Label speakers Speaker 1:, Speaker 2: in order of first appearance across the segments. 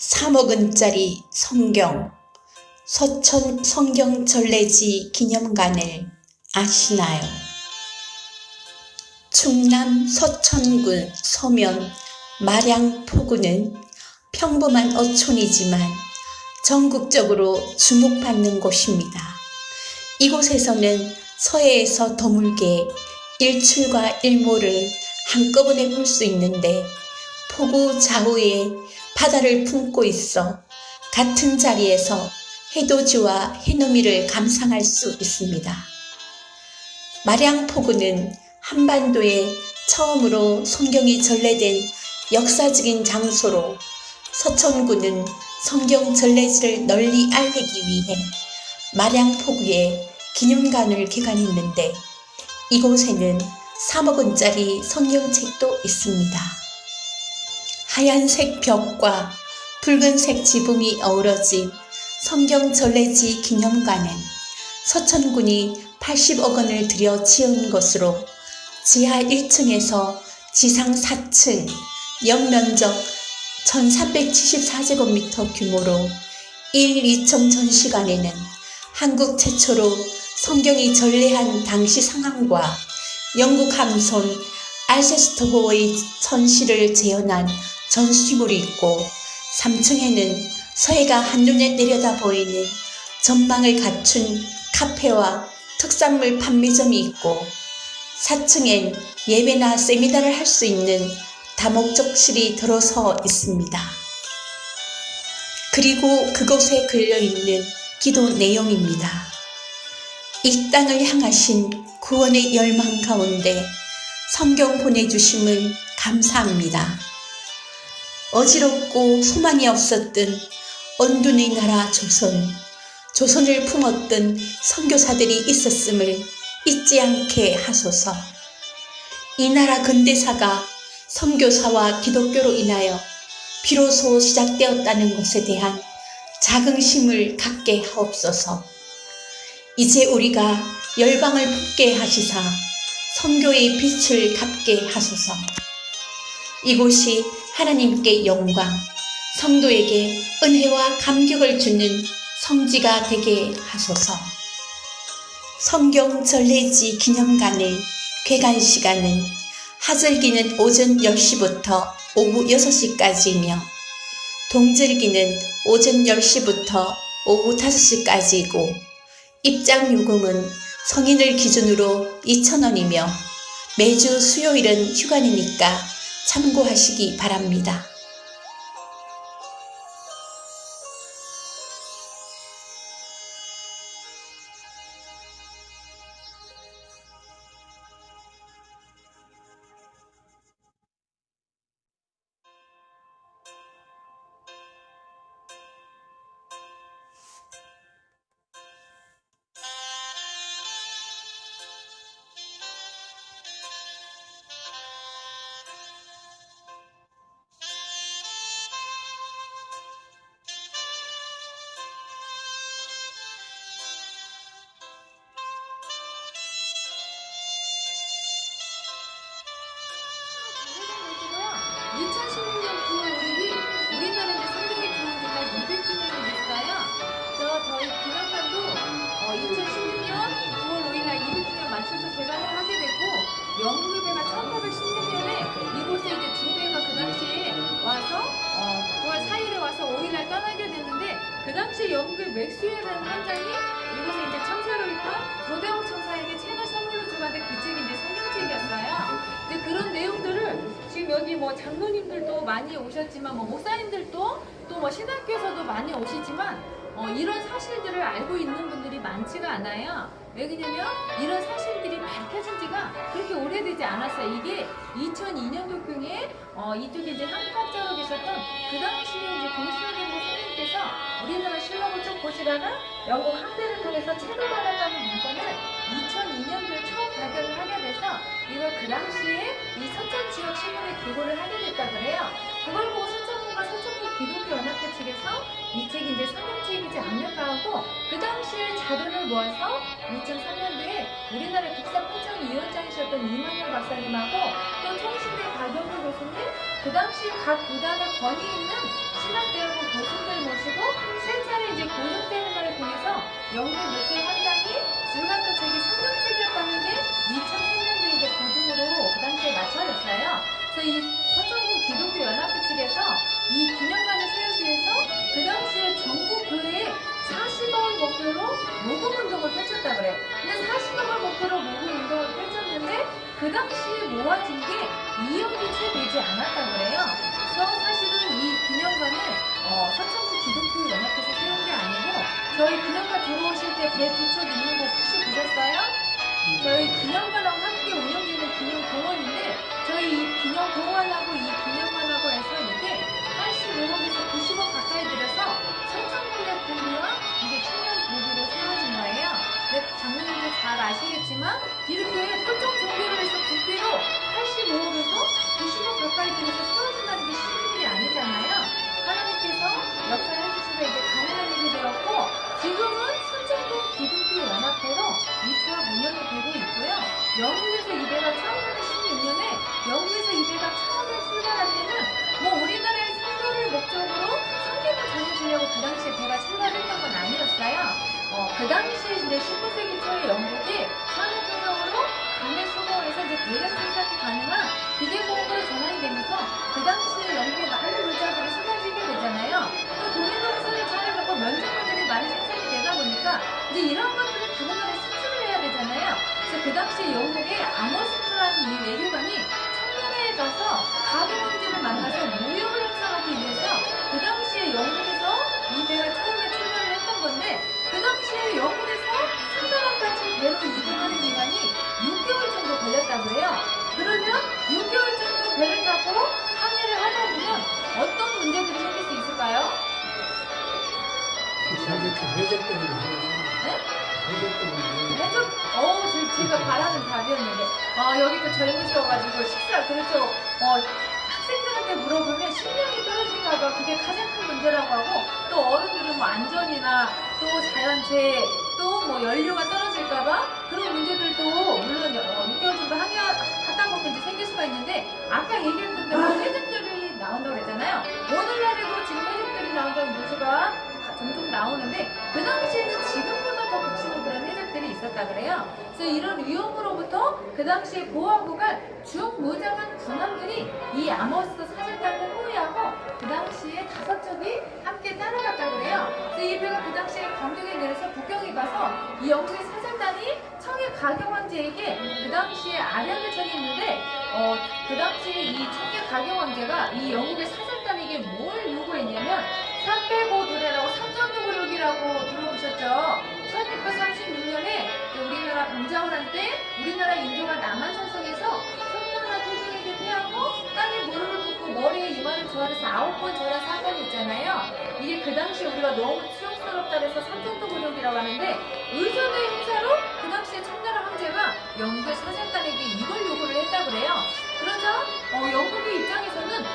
Speaker 1: 3억 원짜리 성경, 서천 성경전래지 기념관을 아시나요? 충남 서천군 서면 마량포구는 평범한 어촌이지만 전국적으로 주목받는 곳입니다. 이곳에서는 서해에서 드물게 일출과 일몰을 한꺼번에 볼 수 있는데 포구 좌우에 바다를 품고 있어 같은 자리에서 해돋이와 해넘이를 감상할 수 있습니다. 마량포구는 한반도에 처음으로 성경이 전래된 역사적인 장소로 서천군은 성경 전래지를 널리 알리기 위해 마량포구에 기념관을 개관했는데 이곳에는 3억 원짜리 성경책도 있습니다. 하얀색 벽과 붉은색 지붕이 어우러진 성경 전래지 기념관은 서천군이 80억 원을 들여 지은 것으로 지하 1층에서 지상 4층, 연면적 1374제곱미터 규모로 1, 2층 전시관에는 한국 최초로 성경이 전래한 당시 상황과 영국 함선 알세스터호의 전시를 재현한 전시물이 있고 3층에는 서해가 한눈에 내려다 보이는 전망을 갖춘 카페와 특산물 판매점이 있고 4층엔 예배나 세미나를 할 수 있는 다목적실이 들어서 있습니다. 그리고 그곳에 걸려있는 기도 내용입니다. 이 땅을 향하신 구원의 열망 가운데 성경 보내주심을 감사합니다. 어지럽고 소망이 없었던 언둔의 나라 조선을 품었던 선교사들이 있었음을 잊지 않게 하소서. 이 나라 근대사가 선교사와 기독교로 인하여 비로소 시작되었다는 것에 대한 자긍심을 갖게 하옵소서. 이제 우리가 열방을 품게 하시사 선교의 빛을 갖게 하소서. 이곳이 하나님께 영광, 성도에게 은혜와 감격을 주는 성지가 되게 하소서. 성경 전래지 기념관의 개관 시간은 하절기는 오전 10시부터 오후 6시까지이며 동절기는 오전 10시부터 오후 5시까지이고 입장 요금은 성인을 기준으로 2,000원이며 매주 수요일은 휴관이니까 참고하시기 바랍니다.
Speaker 2: 영국의 배가 1816년에 이곳에 이제 두 배가 그 당시에 와서 9월 4일에 와서 5일날 떠나게 됐는데 그 당시에 영국의 맥스웰이라는 한장이 이곳에 이제 청사로 있던 조대호 청사에게 책을 선물로 주었는데 그 책이 이제 성경책이었어요. 근데 그런 내용들을 지금 여기 뭐 장로님들도 많이 오셨지만 뭐 목사님들도 또 뭐 신학교에서도 많이 오시지만 이런 사실들을 알고 있는 분들이 많지가 않아요. 왜 그러냐면 이런 사실들이 밝혀진 지가 그렇게 오래되지 않았어요. 이게 2002년도경에 이쪽에 이제 한국학자로 계셨던 그 당시에 이제 공수연구 선생님께서 우리나라 실록을 쭉 보시다가 영국 학대를 통해서 책을 발간하는 문건을 2002년도에 처음 발견을 하게 돼서 이걸 그 당시에 이 서천 지역 신문에 기고를 하게 됐다 그래요. 그걸 보고 서천군과 서천군 기독교 연합회 측에서 이 책이 이제 성경책이지 않을까 하고 그 당시에 자료를 모아서 2003년도에 우리나라 국사포청위원장이셨던 이만영 박사님하고 또 총신대 박영우 교수님 그 당시 각 구단의 권위 있는 신학대학원 것이고 세 차례 이제 고등 세미나를 통해서 영국 매수의 한장이 줄갔던 책이 성경책이었다는 게 2003년도에 이제 고등으로 그 당시에 맞춰졌어요. 그래서 이 서천군 기독교 연합회 측에서 이 기념관을 세우기 위해서 그 당시에 전국 교회에 40억을 목표로 모금 운동을 펼쳤다 그래요. 근데 40억을 목표로 모금 운동을 펼쳤는데 그 당시에 모아진 게 2억이 채 되지 않았다 그래요. 그래서 사실은 이 기념관을 서천군 기독교 연합회에서 세운 게 아니고 저희 기념관 들어오실 때 배 두 쪽 있는 거 혹시 보셨어요? 저희 기념관하고 함께 운영되는 기념공원인데 저희 이 기념공원하고 이 기념관하고 해서 이게 85억에서 90억 가까이 들여서 서천군의 공비와 이게 청년 보기로 세워진 거예요. 근데 장로님들 잘 아시겠지만 이렇게 토종 종교를 해서 국비로 85억에서 90억 가까이 들여서 세워진다는 게 쉬운 일이 아니잖아요. 하나님께서 역사를 해주시고 이게 가능한 일이 되었고 지금은 서천군 기독교 연합회로 입학 운영이 되고 있고요. 영국에서 이 배가 1916년에 영국에서 이 배가 처음에 출발할 때는 뭐 우리나라의 선교를 목적으로 성경을 전해주려고 그 당시에 배가 출발했던 건 아니었어요. 그 당시에 이제 19세기 초에 영국이 산업혁명으로 감에 수공해서 이제 대량 생산이 가능한 기계공업으로 전환이 되면서 그 당시에 영국에 많은 물자들이 쏟아지게 되잖아요. 또 독일노동선을 차려갖고 면적물들이 많이 생산이 되다 보니까 이제 이런 것들을 다른 나라에 수출을 해야 되잖아요. 그래서 그 당시에 영국의 아머스라는 이 외교관이 청나라에 가서 가계문제를 만나서 무역을 형성하기 위해서 그 당시에 영국에서 이 배가 처음에 출발을 했던 건데 그 당시에 영국에서 청나라까지 배로 이동하는 기간이 6개월 정도 걸렸다고 해요. 그러면 6개월 정도 배를 타고 항해를 하다 보면 어떤 문제들이 생길 수 있을까요?
Speaker 3: 해적 때문에
Speaker 2: 네?
Speaker 3: 해적 때문에
Speaker 2: 해적, 제가 바라는 답이었는데, 여기 또 젊으셔가지고 식사, 그렇죠. 학생들한테 물어보면 식량이 떨어질까봐 그게 가장 큰 문제라고 하고, 또 어른들은 뭐 안전이나 또 자연재해, 또 뭐 연료가 떨어질까봐 그런 문제들도 물론 6개월 정도 하다 보면 이제 생길 수가 있는데, 아까 얘기했던 대로 해적들이 나온다고 그랬잖아요. 오늘날에도 지금 해적들이 나온다는 뉴스가 종종 나오는데 그 당시에는 지금보다 더 극심한 그런 해적들이 있었다 그래요. 그래서 이런 위험으로부터 그 당시에 보호하고 갈 중무장한 군함들이 이 아모스 사절단을 호위하고 그 당시에 5척이 함께 따라갔다 그래요. 그래서 이 배가 그 당시에 광명에 내려서 북경에 가서 이 영국의 사절단이 청해 가경 황제에게 그 당시에 아량을 전했는데 그 당시에 이 청해 가경 황제가 이 영국의 사절단에게 뭘 요구했냐면 305도래라고 삼전도구력이라고 들어보셨죠? 1636년에 우리나라 방자호란 때 우리나라 인조가 남한산성에서 청나라 태종에게 패하고 땅에 무릎을 꿇고 머리에 이마를 조아려서 9번 절한 사건이 있잖아요. 이게 그 당시 우리가 너무 추억스럽다 해서 삼전도구력이라고 하는데 의전의 행사로 그 당시에 청나라 황제가 영국의 사절단에게 이걸 요구를 했다고 그래요. 그러자 영국의 입장에서는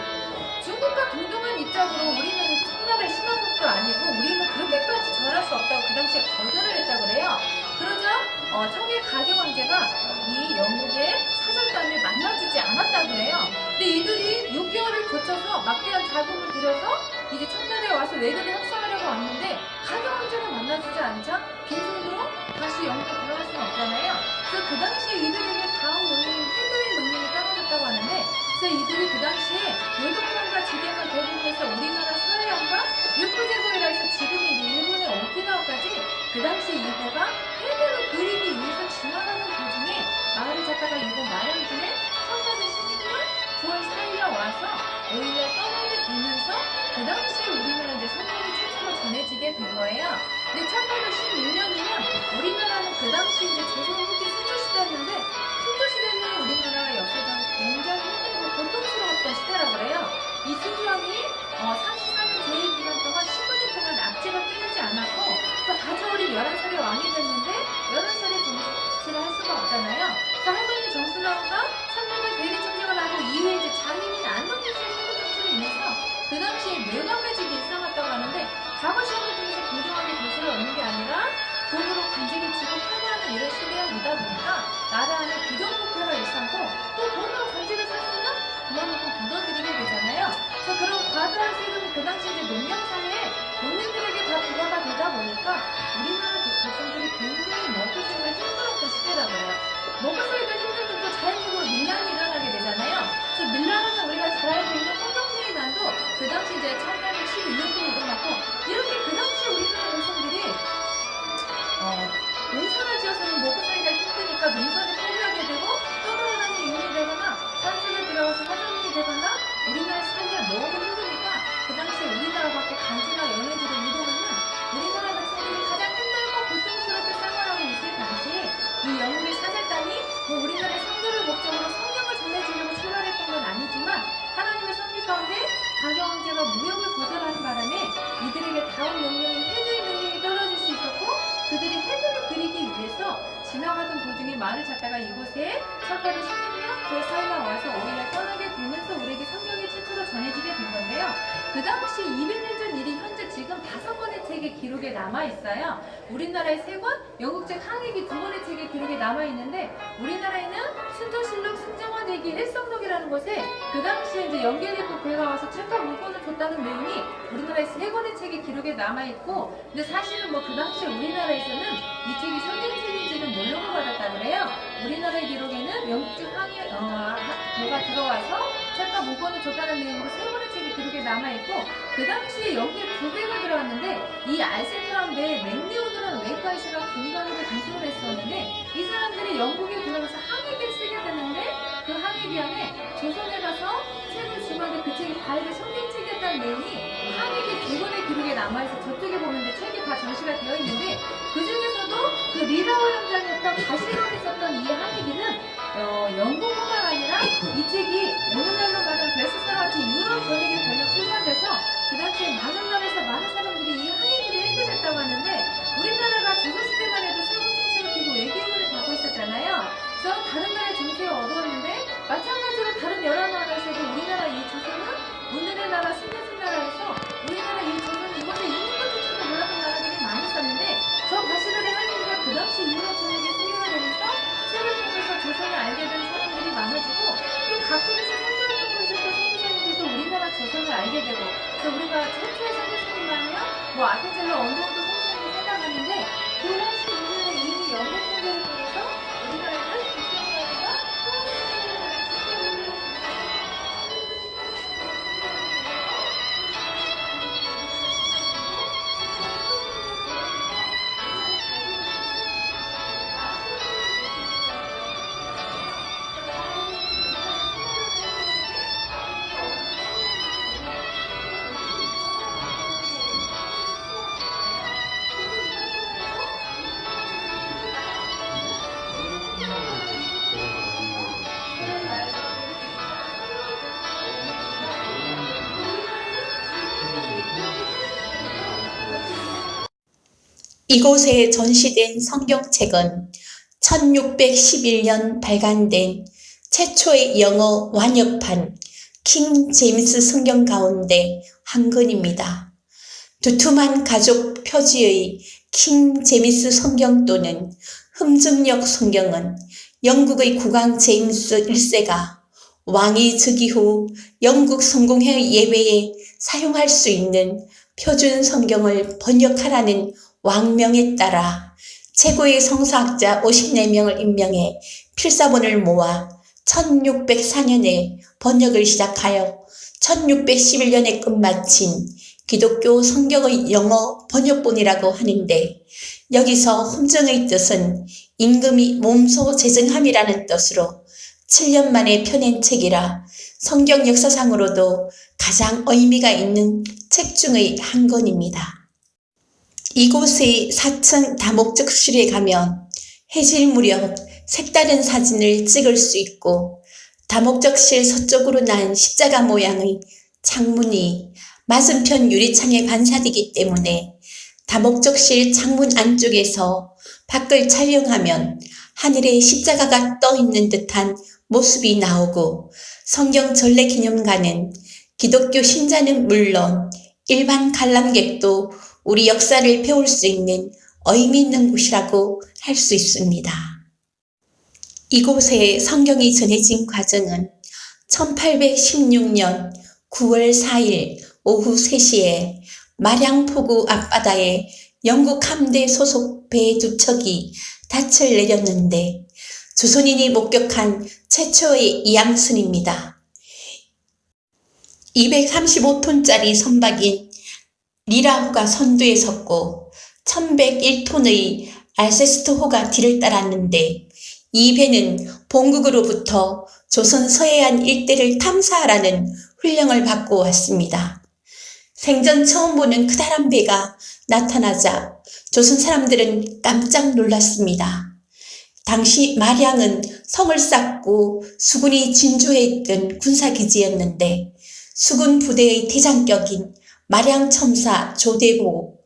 Speaker 2: 중국과 동등한 입장으로 우리는 청나라의 신화국도 아니고 우리는 그렇게까지 절할 수 없다고 그 당시에 거절을 했다고 그래요. 그러자 청해 가경 황제가 이 영국의 사절단을 만나주지 않았다고 해요. 근데 이들이 6개월을 거쳐서 막대한 자금을 들여서 이제 청나라에 와서 외교를 협상하려고 왔는데 가경 황제가 만나주지 않자 빈손으로 다시 영국에 돌아갈 수는 없잖아요. 그래서 그 당시에 이들에게 다음 명령인 헤드윈 명령이 떨어졌다고 하는데 그래서 이들이 그 당시에 요동강과 지경을 대륙해서 우리나라 서해안과 육부제도이라 해서 지금 이제 일본의 오키나와까지 그 당시 이 배가 해변을 그리기 위해서 지나가는 도중에 마을 작가가 일본 마량진에 1816년 9월 4일에 와서 오히려 떠나게 되면서 그 당시에 우리나라 이제 성경이 최초로 전해지게 된 거예요. 근데 1816년이면 우리나라는 그 당시 이제 조선 후기 순조시대였는데 순조시대는 우리나라 역사적으로 굉장히 힘들고 고통스러웠던 시대라고 그래요. 이 순주왕이 34년 재위 기간 동안 19년 동안 낙제가 끊이지 않았고 또 아주 어린 11살의 왕이 됐는데 11살의 정치를 할 수가 없잖아요. 그래서 할머니 정순왕과 3년간 대리 청정을 하고 이후에 이제 장인인 안동길의 선거 정치로 인해서 그 당시에 뇌관매직이 일어났다고 하는데 과거 시험을 통해서 공정하게 교수를 얻는 게 아니라 돈으로 간직을 치고 편애하는 이런 시대이다 보니까 나라 안에 부정부패가 일삼고 또 돈으로 간직을 샀으면 그만큼 걷어들이게 되잖아요. 그래서 그런 과도한 세금이 그 당시 이제 농경사회에 돈을 그러다 보니까 우리나라 백성들이 굉장히 먹고 살기가 힘들었던 시대라고 해요. 먹고 살기가 힘들면 또 자연적으로 밀란이 일어나게 되잖아요. 그래서 밀란하면 우리가 잘 알고 있는 홍경래난도 그 당시 이제 1812년도에 일어났고, 이렇게 그 당시 우리나라 백성들이 농사를 지어서는 먹고 살기가 힘드니까 농사를 포기하게 되고 떠돌아다니는 인이 되거나 산속에 들어가서 사장님이 되거나 우리나라 살기가 너무 힘드니까 그 당시에 우리나라 밖에 간지나 연해지로 이동하는 우리나라 백성들이 가장 힘들고 고통스럽게 생활하고 있을 당시에 이 영국의 사절단이 뭐 우리나라의 성도를 목적으로 성경을 전해주려고 출발했던 건 아니지만 하나님의 섭리 가운데 가경 황제가 무역을 거절하는 바람에 이들에게 다음 명령인 해주의 명령이 떨어질 수 있었고, 그들이 해주를 드리기 위해서 지나가던 도중에 말을 찾다가 이곳에 1816년 9월 4일날 와서 5일날 떠나게 되면서 우리에게 성경이 최초로 전해지게 된 건데요. 그 당시 200년 전 일이 현재 지금 5권의 책의 기록에 남아있어요. 우리나라의 3권, 영국책 항해기 2권의 책의 기록에 남아있는데, 우리나라에는 순조실록, 승정원대기, 일성록이라는 곳에 그 당시에 이제 연계일국 배가 와서 책과 문건을 줬다는 내용이 우리나라의 3권의 책의 기록에 남아있고, 근데 사실은 뭐 그 당시에 우리나라에서는 이 책이 성경책인지는 모르고 받았다 그래요. 우리나라의 기록에는 영국책 항해 배가 들어와서 책과 문건을 줬다는 내용으로 3권의 책이 기록에 남아있고, 그 당시에 영국에 2배가 들어왔는데 이 알센트란 배에 맥리오드라는 외과의사가 군관으로 인수를 했었는데, 이 사람들이 영국에 들어가서 항해기를 쓰게 되는데 그 항해기 안에 조선에 가서 책을 주문하는데 그 책이 바이블 성경책이었다는 내용이 항해기 2권의 기록에 남아있어. 저쪽에 보면 책이 다 전시가 되어 있는데, 그 중에서도 그 리라우 현장이었던 가시론에 있었던 이 항해기는 영국뿐만 아니라 이 책이 오늘날로 말하는 베스트셀러 같이 유럽 전역에 번역 출간돼서 그 당시에 많은 나라에서 많은 사람들이 이 항해기를 읽게 됐다고 하는데, 우리나라가 조선시대만 해도 세금 정책을 피고 외교를 갖고 있었잖아요. 그래서 다른 나라의 정책을 얻어왔는데, 마찬가지로 다른 여러 나라에서도 우리나라 이 조선은 오늘의 나라 순대순 나라에서 우리나라 이 조선이 이번에 이민도 추천도 몰랐던 나라들이 많이 있었는데, 저 바시론의 항해기가 그 당시 유럽 전역에 소개가 되면서 책을 통해서 조선을 알게 된 사람들이 많아지고, 또 각국에서 선교활동을 하셨던 선교사님들도 우리나라 조선을 알게 되고, 그래서 우리가 최초의 선교사님 하면 뭐 아테젤러 언더우드 선생님을 생각하는데, 그 당시 우리나라 이미 영국 선교를 통해서 우리나라의 한 백성나라가
Speaker 1: 이곳에 전시된 성경책은 1611년 발간된 최초의 영어 완역판 킹 제임스 성경 가운데 한 권입니다. 두툼한 가죽 표지의 킹 제임스 성경 또는 흠증역 성경은 영국의 국왕 제임스 1세가 왕위 즉위 후 영국 성공회 예배에 사용할 수 있는 표준 성경을 번역하라는 왕명에 따라 최고의 성서학자 54명을 임명해 필사본을 모아 1604년에 번역을 시작하여 1611년에 끝마친 기독교 성경의 영어 번역본이라고 하는데, 여기서 흠증의 뜻은 임금이 몸소 제정함이라는 뜻으로 7년 만에 펴낸 책이라 성경 역사상으로도 가장 의미가 있는 책 중의 한 권입니다. 이곳의 4층 다목적실에 가면 해질 무렵 색다른 사진을 찍을 수 있고, 다목적실 서쪽으로 난 십자가 모양의 창문이 맞은편 유리창에 반사되기 때문에 다목적실 창문 안쪽에서 밖을 촬영하면 하늘에 십자가가 떠 있는 듯한 모습이 나오고, 성경 전래 기념관은 기독교 신자는 물론 일반 관람객도 우리 역사를 배울 수 있는 의미 있는 곳이라고 할 수 있습니다. 이곳에 성경이 전해진 과정은 1816년 9월 4일 오후 3시에 마량포구 앞바다에 영국 함대 소속 배 2척이 닻을 내렸는데 조선인이 목격한 최초의 이양순입니다. 235톤짜리 선박인 리라호가 선두에 섰고 1101톤의 알세스트호가 뒤를 따랐는데 이 배는 본국으로부터 조선 서해안 일대를 탐사하라는 훈령을 받고 왔습니다. 생전 처음 보는 크다란 배가 나타나자 조선 사람들은 깜짝 놀랐습니다. 당시 마량은 성을 쌓고 수군이 진주해 있던 군사기지였는데 수군 부대의 대장격인 마량첨사 조대보,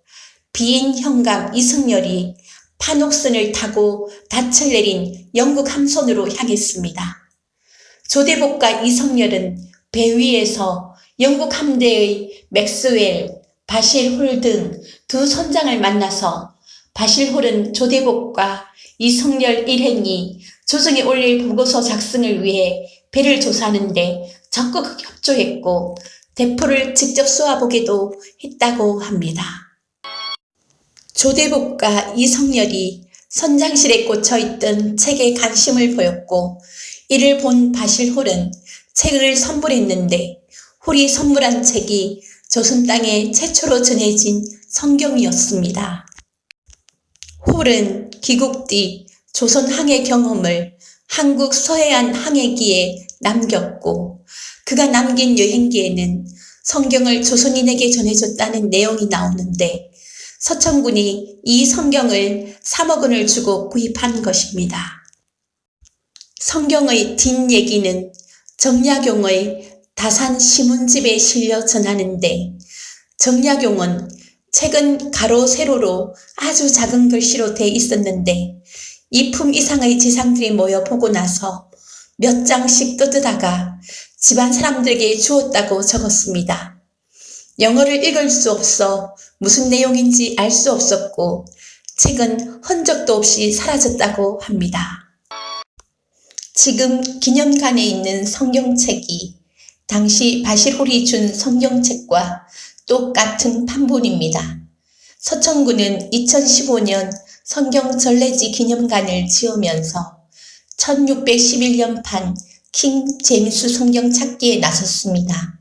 Speaker 1: 비인 현감 이승열이 판옥선을 타고 닻을 내린 영국 함선으로 향했습니다. 조대복과 이승열은 배 위에서 영국 함대의 맥스웰, 바실홀 등 두 선장을 만나서 바실홀은 조대복과 이승열 일행이 조정에 올릴 보고서 작성을 위해 배를 조사하는데 적극 협조했고 대포를 직접 쏘아보기도 했다고 합니다. 조대복과 이성열이 선장실에 꽂혀있던 책에 관심을 보였고 이를 본 바실홀은 책을 선물했는데 홀이 선물한 책이 조선 땅에 최초로 전해진 성경이었습니다. 홀은 귀국 뒤 조선 항해 경험을 한국 서해안 항해기에 남겼고 그가 남긴 여행기에는 성경을 조선인에게 전해줬다는 내용이 나오는데 서천군이 이 성경을 3억 원을 주고 구입한 것입니다. 성경의 뒷얘기는 정약용의 다산 시문집에 실려 전하는데 정약용은 책은 가로 세로로 아주 작은 글씨로 돼 있었는데 2품 이상의 지상들이 모여 보고 나서 몇 장씩 뜯다가 집안 사람들에게 주었다고 적었습니다. 영어를 읽을 수 없어 무슨 내용인지 알 수 없었고 책은 흔적도 없이 사라졌다고 합니다. 지금 기념관에 있는 성경책이 당시 바실홀이 준 성경책과 똑같은 판본입니다. 서천군은 2015년 성경전래지 기념관을 지으면서 1611년판 킹 제임스 성경 찾기에 나섰습니다.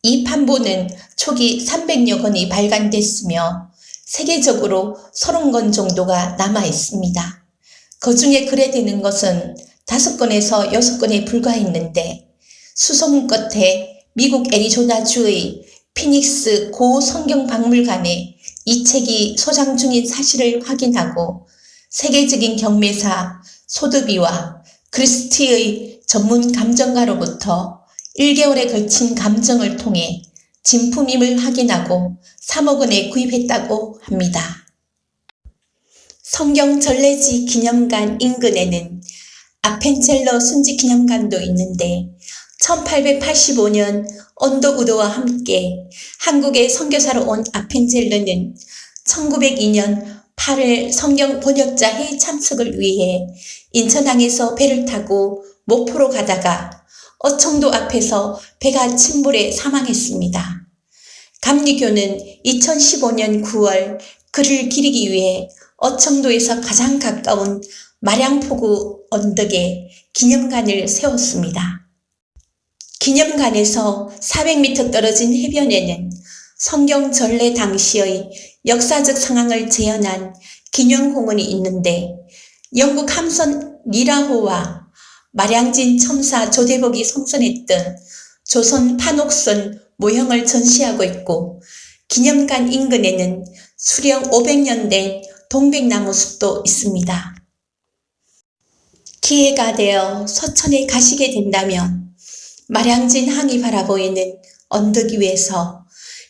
Speaker 1: 이 판본은 초기 300여 권이 발간됐으며 세계적으로 30권 정도가 남아 있습니다. 그 중에 거래되는 것은 5권에서 6권에 불과했는데 수소문 끝에 미국 애리조나주의 피닉스 고성경박물관에 이 책이 소장 중인 사실을 확인하고 세계적인 경매사 소드비와 크리스티의 전문 감정가로부터 1개월에 걸친 감정을 통해 진품임을 확인하고 3억 원에 구입했다고 합니다. 성경전래지 기념관 인근에는 아펜젤러 순지기념관도 있는데 1885년 언더우드와 함께 한국에 선교사로 온 아펜젤러는 1902년 8월 성경 번역자 회의 참석을 위해 인천항에서 배를 타고 목포로 가다가 어청도 앞에서 배가 침몰해 사망했습니다. 감리교는 2015년 9월 그를 기리기 위해 어청도에서 가장 가까운 마량포구 언덕에 기념관을 세웠습니다. 기념관에서 400m 떨어진 해변에는 성경 전래 당시의 역사적 상황을 재현한 기념공원이 있는데 영국 함선 리라호와 마량진 첨사 조대복이 성선했던 조선 판옥선 모형을 전시하고 있고 기념관 인근에는 수령 500년 된 동백나무 숲도 있습니다. 기회가 되어 서천에 가시게 된다면 마량진 항이 바라보이는 언덕 위에서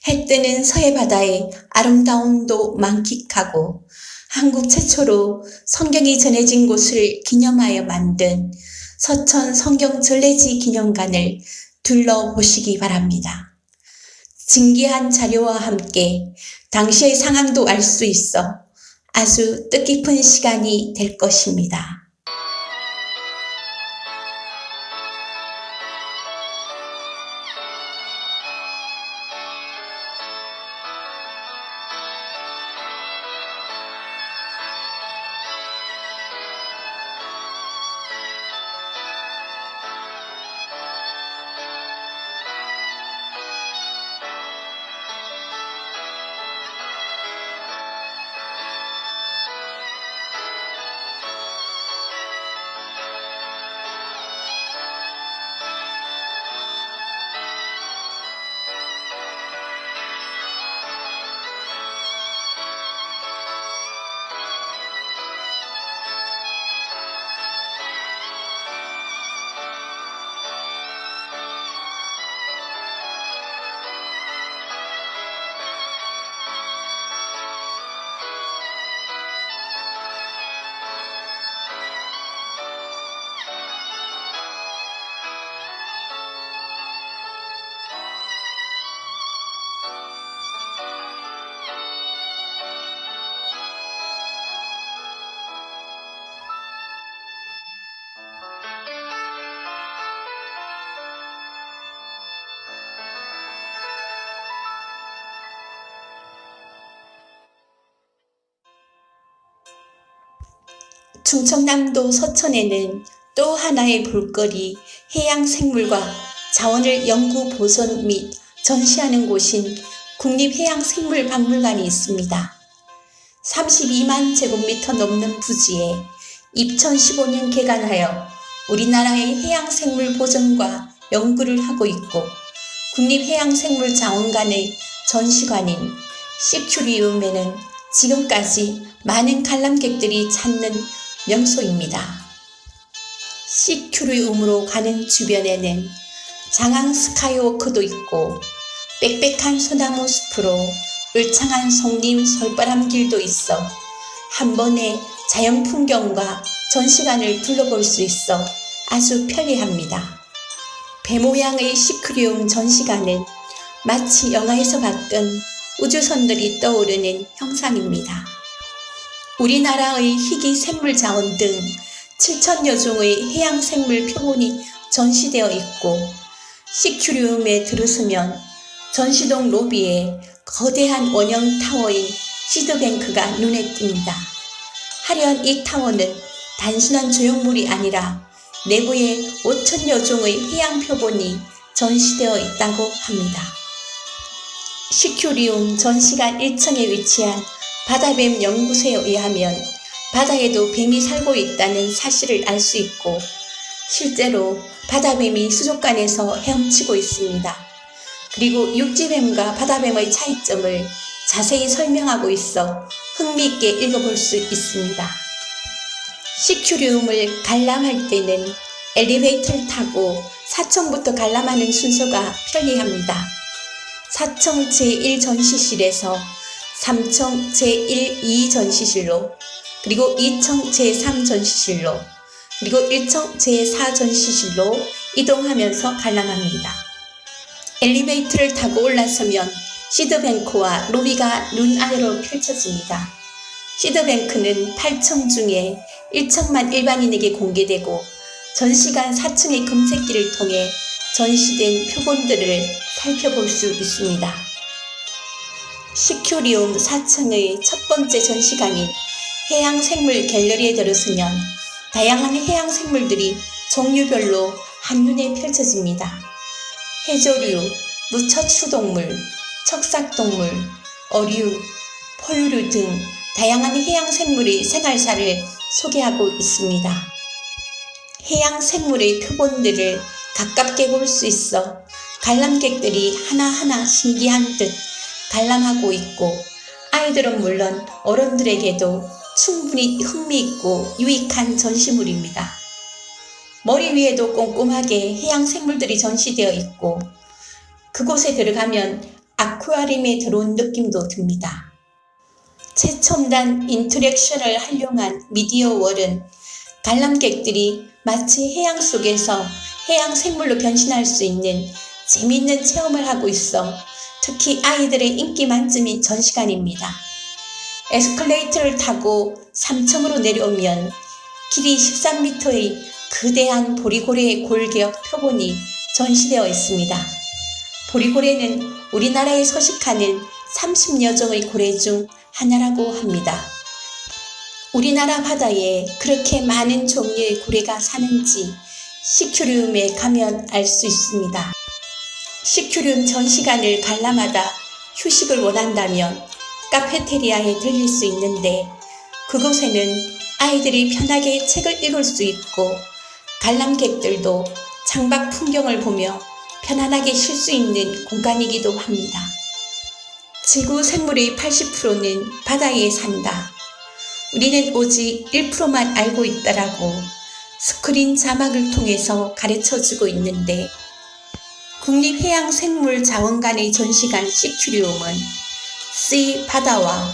Speaker 1: 해 뜨는 서해바다의 아름다움도 만끽하고 한국 최초로 성경이 전해진 곳을 기념하여 만든 서천 성경전래지 기념관을 둘러보시기 바랍니다. 진귀한 자료와 함께 당시의 상황도 알 수 있어 아주 뜻깊은 시간이 될 것입니다. 충청남도 서천에는 또 하나의 볼거리 해양생물과 자원을 연구 보존 및 전시하는 곳인 국립해양생물박물관이 있습니다. 32만 제곱미터 넘는 부지에 2015년 개관하여 우리나라의 해양생물 보존과 연구를 하고 있고 국립해양생물자원관의 전시관인 시큐리움에는 지금까지 많은 관람객들이 찾는 명소입니다. 시큐리움으로 가는 주변에는 장항 스카이워크도 있고 빽빽한 소나무 숲으로 울창한 송림 솔바람길도 있어 한 번에 자연 풍경과 전시관을 둘러볼 수 있어 아주 편리합니다. 배 모양의 시큐리움 전시관은 마치 영화에서 봤던 우주선들이 떠오르는 형상입니다. 우리나라의 희귀 생물 자원 등 7천여 종의 해양생물 표본이 전시되어 있고 시큐리움에 들어서면 전시동 로비에 거대한 원형 타워인 시드뱅크가 눈에 띕니다. 하려한 이 타워는 단순한 조형물이 아니라 내부에 5천여 종의 해양 표본이 전시되어 있다고 합니다. 시큐리움 전시관 1층에 위치한 바다뱀 연구소에 의하면 바다에도 뱀이 살고 있다는 사실을 알 수 있고 실제로 바다뱀이 수족관에서 헤엄치고 있습니다. 그리고 육지뱀과 바다뱀의 차이점을 자세히 설명하고 있어 흥미있게 읽어볼 수 있습니다. 시큐리움을 관람할 때는 엘리베이터를 타고 4층부터 관람하는 순서가 편리합니다. 4층 제1전시실에서 3층 제1, 2전시실로 그리고 2층 제3전시실로 그리고 1층 제4전시실로 이동하면서 관람합니다. 엘리베이터를 타고 올라서면 시드뱅크와 로비가 눈 아래로 펼쳐집니다. 시드뱅크는 8층 중에 1층만 일반인에게 공개되고 전시관 4층의 검색기를 통해 전시된 표본들을 살펴볼 수 있습니다. 시큐리움 4층의 첫 번째 전시관인 해양생물 갤러리에 들어서면 다양한 해양생물들이 종류별로 한눈에 펼쳐집니다. 해조류, 무척추동물, 척삭동물, 어류, 포유류 등 다양한 해양생물의 생활사를 소개하고 있습니다. 해양생물의 표본들을 가깝게 볼 수 있어 관람객들이 하나하나 신기한 듯 관람하고 있고 아이들은 물론 어른들에게도 충분히 흥미있고 유익한 전시물입니다. 머리 위에도 꼼꼼하게 해양생물들이 전시되어 있고 그곳에 들어가면 아쿠아리움에 들어온 느낌도 듭니다. 최첨단 인터랙션을 활용한 미디어월은 관람객들이 마치 해양 속에서 해양생물로 변신할 수 있는 재미있는 체험을 하고 있어 특히 아이들의 인기 만점인 전시관입니다. 에스컬레이터를 타고 3층으로 내려오면 길이 13m의 거대한 보리고래의 골격 표본이 전시되어 있습니다. 보리고래는 우리나라에 서식하는 30여 종의 고래 중 하나라고 합니다. 우리나라 바다에 그렇게 많은 종류의 고래가 사는지 시큐리움에 가면 알 수 있습니다. 시큐리움 전시관을 관람하다 휴식을 원한다면 카페테리아에 들릴 수 있는데 그곳에는 아이들이 편하게 책을 읽을 수 있고 관람객들도 창밖 풍경을 보며 편안하게 쉴 수 있는 공간이기도 합니다. 지구 생물의 80%는 바다에 산다. 우리는 오직 1%만 알고 있다라고 스크린 자막을 통해서 가르쳐주고 있는데 국립해양생물자원관의 전시관 시큐리움은 C 바다와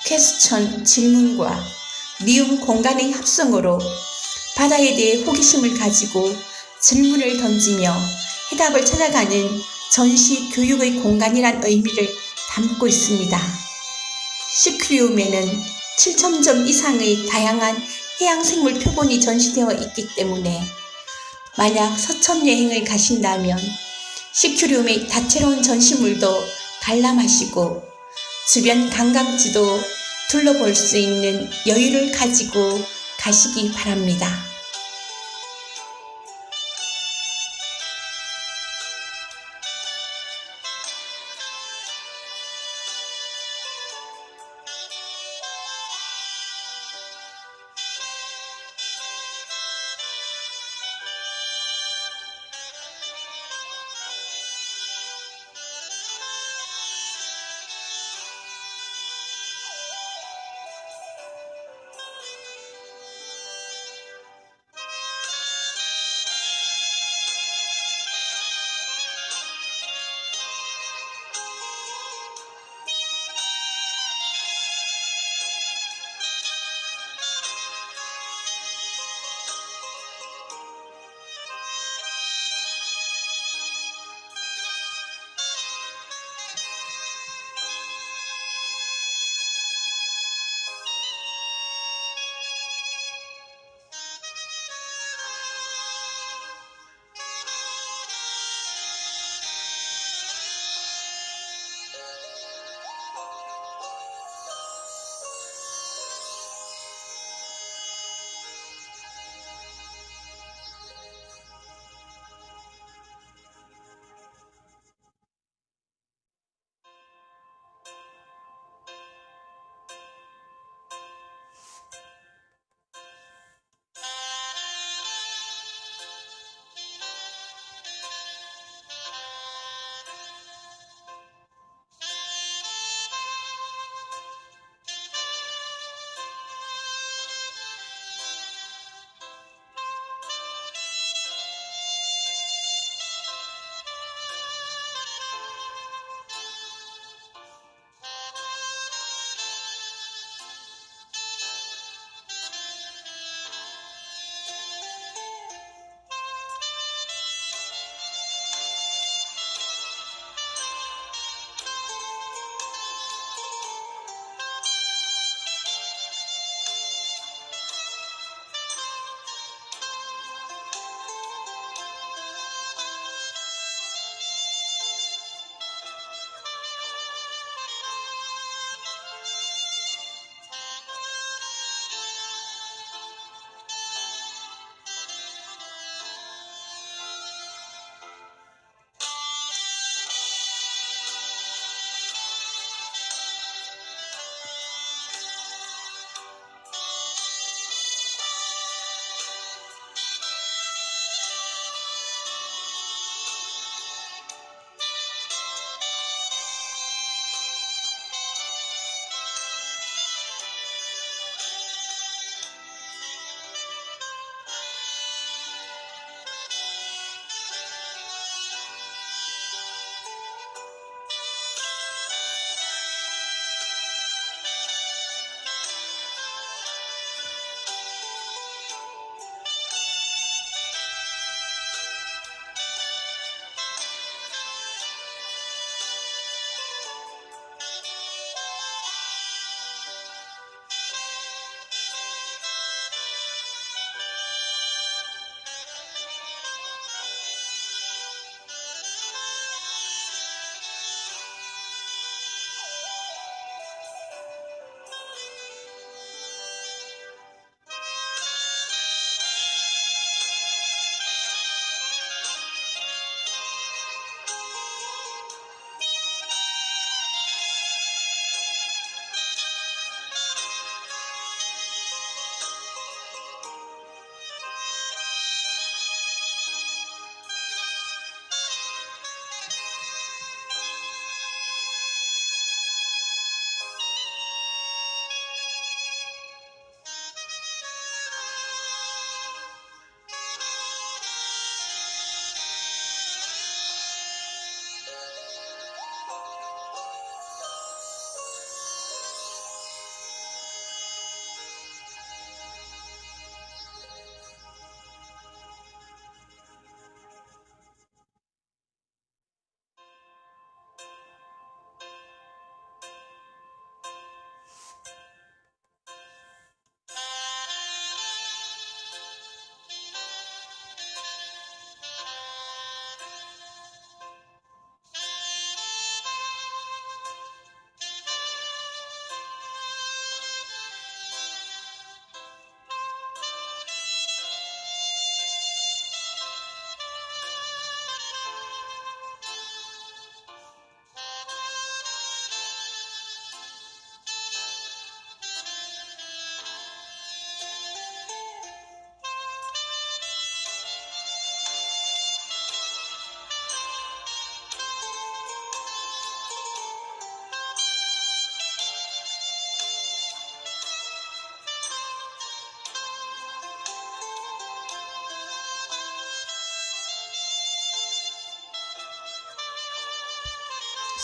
Speaker 1: 퀘스천 질문과 미움 공간의 합성으로 바다에 대해 호기심을 가지고 질문을 던지며 해답을 찾아가는 전시 교육의 공간이란 의미를 담고 있습니다. 시큐리움에는 7,000점 이상의 다양한 해양생물 표본이 전시되어 있기 때문에 만약 서천 여행을 가신다면 시큐리움의 다채로운 전시물도 관람하시고 주변 관광지도 둘러볼 수 있는 여유를 가지고 가시기 바랍니다.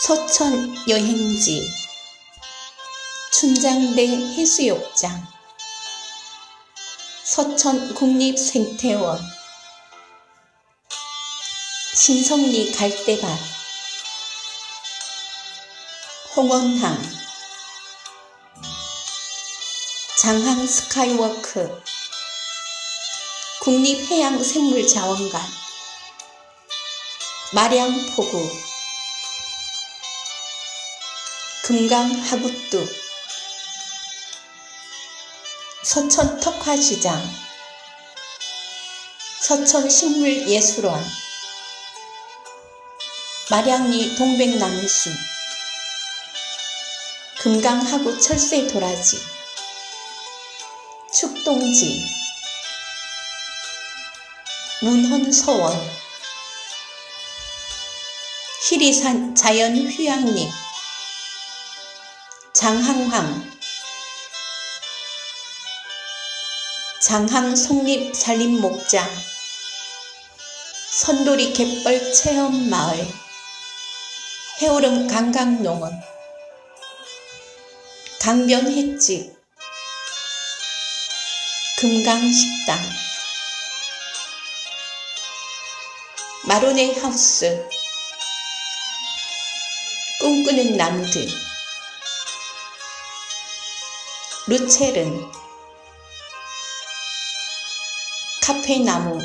Speaker 1: 서천 여행지, 춘장대 해수욕장, 서천 국립생태원, 신성리 갈대밭, 홍원항, 장항 스카이워크, 국립해양생물자원관, 마량포구, 금강하굿둑, 서천 턱화시장, 서천식물예술원, 마량리 동백나무숲, 금강하구 철새도라지, 축동지, 문헌서원, 희리산 자연휴양림, 장항항, 장항 속립산림목장, 선돌이 갯벌 체험마을, 해오름 강강농원, 강변 횟집, 금강식당, 마로네 하우스, 꿈꾸는 나무들, 루체른, 카페나무,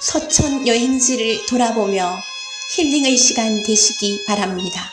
Speaker 1: 서천 여행지를 돌아보며 힐링의 시간 되시기 바랍니다.